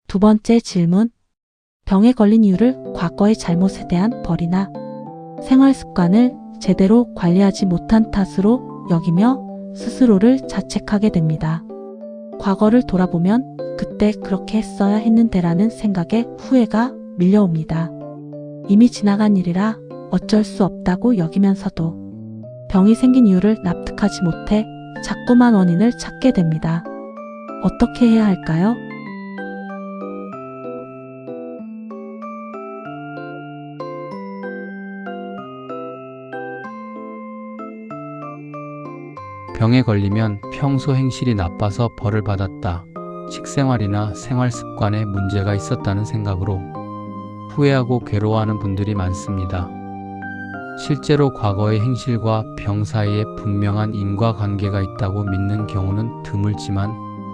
두 번째 질문. 병에 걸린 이유를 과거의 잘못에 대한 벌이나 생활 습관을 제대로 관리하지 못한 탓으로 여기며 스스로를 자책하게 됩니다. 과거를 돌아보면 그때 그렇게 했어야 했는데라는 생각에 후회가 밀려옵니다. 이미 지나간 일이라 어쩔 수 없다고 여기면서도 병이 생긴 이유를 납득하지 못해 자꾸만 원인을 찾게 됩니다. 어떻게 해야 할까요? 병에 걸리면 평소 행실이 나빠서 벌을 받았다. 식생활이나 생활 습관에 문제가 있었다는 생각으로 후회하고 괴로워하는 분들이 많습니다. 실제로 과거의 행실과 병 사이에 분명한 인과관계가 있다고 믿는 경우는 드물지만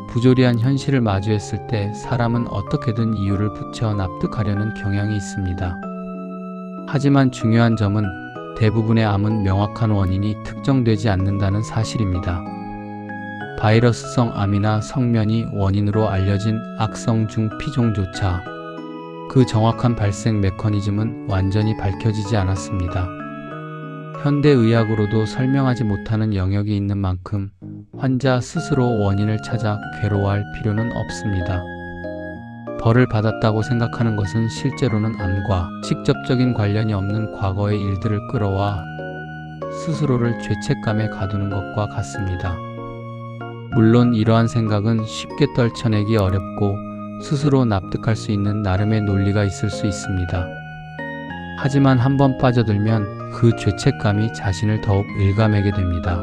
부조리한 현실을 마주했을 때 사람은 어떻게든 이유를 붙여 납득하려는 경향이 있습니다. 하지만 중요한 점은 대부분의 암은 명확한 원인이 특정되지 않는다는 사실입니다. 바이러스성 암이나 성면이 원인으로 알려진 악성 중 피종조차 그 정확한 발생 메커니즘은 완전히 밝혀지지 않았습니다. 현대의학으로도 설명하지 못하는 영역이 있는 만큼 환자 스스로 원인을 찾아 괴로워할 필요는 없습니다. 벌을 받았다고 생각하는 것은 실제로는 암과 직접적인 관련이 없는 과거의 일들을 끌어와 스스로를 죄책감에 가두는 것과 같습니다. 물론 이러한 생각은 쉽게 떨쳐내기 어렵고 스스로 납득할 수 있는 나름의 논리가 있을 수 있습니다. 하지만 한번 빠져들면 그 죄책감이 자신을 더욱 일감하게 됩니다.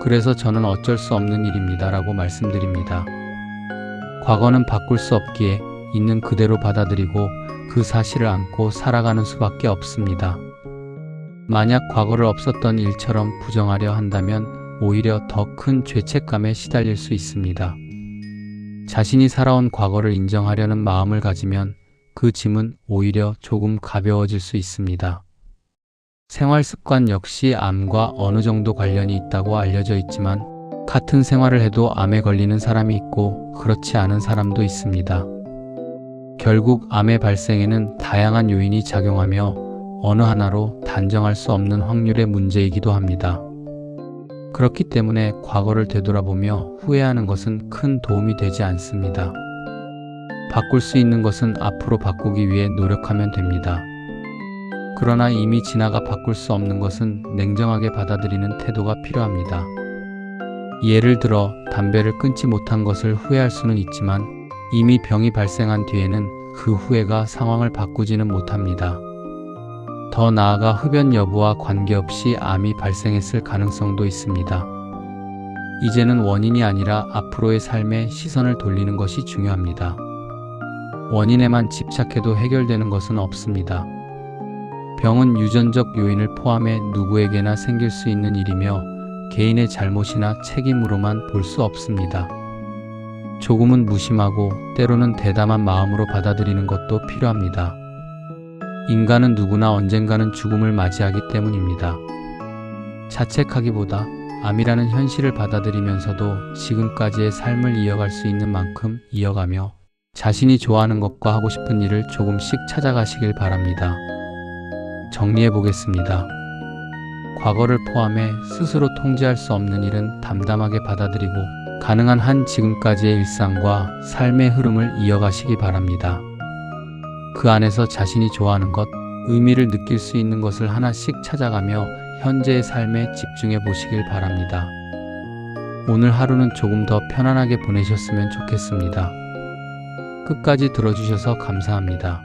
그래서 저는 어쩔 수 없는 일입니다 라고 말씀드립니다. 과거는 바꿀 수 없기에 있는 그대로 받아들이고 그 사실을 안고 살아가는 수밖에 없습니다. 만약 과거를 없었던 일처럼 부정하려 한다면 오히려 더 큰 죄책감에 시달릴 수 있습니다. 자신이 살아온 과거를 인정하려는 마음을 가지면 그 짐은 오히려 조금 가벼워질 수 있습니다. 생활 습관 역시 암과 어느 정도 관련이 있다고 알려져 있지만 같은 생활을 해도 암에 걸리는 사람이 있고 그렇지 않은 사람도 있습니다. 결국 암의 발생에는 다양한 요인이 작용하며 어느 하나로 단정할 수 없는 확률의 문제이기도 합니다. 그렇기 때문에 과거를 되돌아보며 후회하는 것은 큰 도움이 되지 않습니다. 바꿀 수 있는 것은 앞으로 바꾸기 위해 노력하면 됩니다. 그러나 이미 지나가 바꿀 수 없는 것은 냉정하게 받아들이는 태도가 필요합니다. 예를 들어 담배를 끊지 못한 것을 후회할 수는 있지만 이미 병이 발생한 뒤에는 그 후회가 상황을 바꾸지는 못합니다. 더 나아가 흡연 여부와 관계없이 암이 발생했을 가능성도 있습니다. 이제는 원인이 아니라 앞으로의 삶에 시선을 돌리는 것이 중요합니다. 원인에만 집착해도 해결되는 것은 없습니다. 병은 유전적 요인을 포함해 누구에게나 생길 수 있는 일이며 개인의 잘못이나 책임으로만 볼 수 없습니다. 조금은 무심하고 때로는 대담한 마음으로 받아들이는 것도 필요합니다. 인간은 누구나 언젠가는 죽음을 맞이하기 때문입니다. 자책하기보다 암이라는 현실을 받아들이면서도 지금까지의 삶을 이어갈 수 있는 만큼 이어가며 자신이 좋아하는 것과 하고 싶은 일을 조금씩 찾아가시길 바랍니다. 정리해 보겠습니다. 과거를 포함해 스스로 통제할 수 없는 일은 담담하게 받아들이고 가능한 한 지금까지의 일상과 삶의 흐름을 이어가시기 바랍니다. 그 안에서 자신이 좋아하는 것, 의미를 느낄 수 있는 것을 하나씩 찾아가며 현재의 삶에 집중해 보시길 바랍니다. 오늘 하루는 조금 더 편안하게 보내셨으면 좋겠습니다. 끝까지 들어주셔서 감사합니다.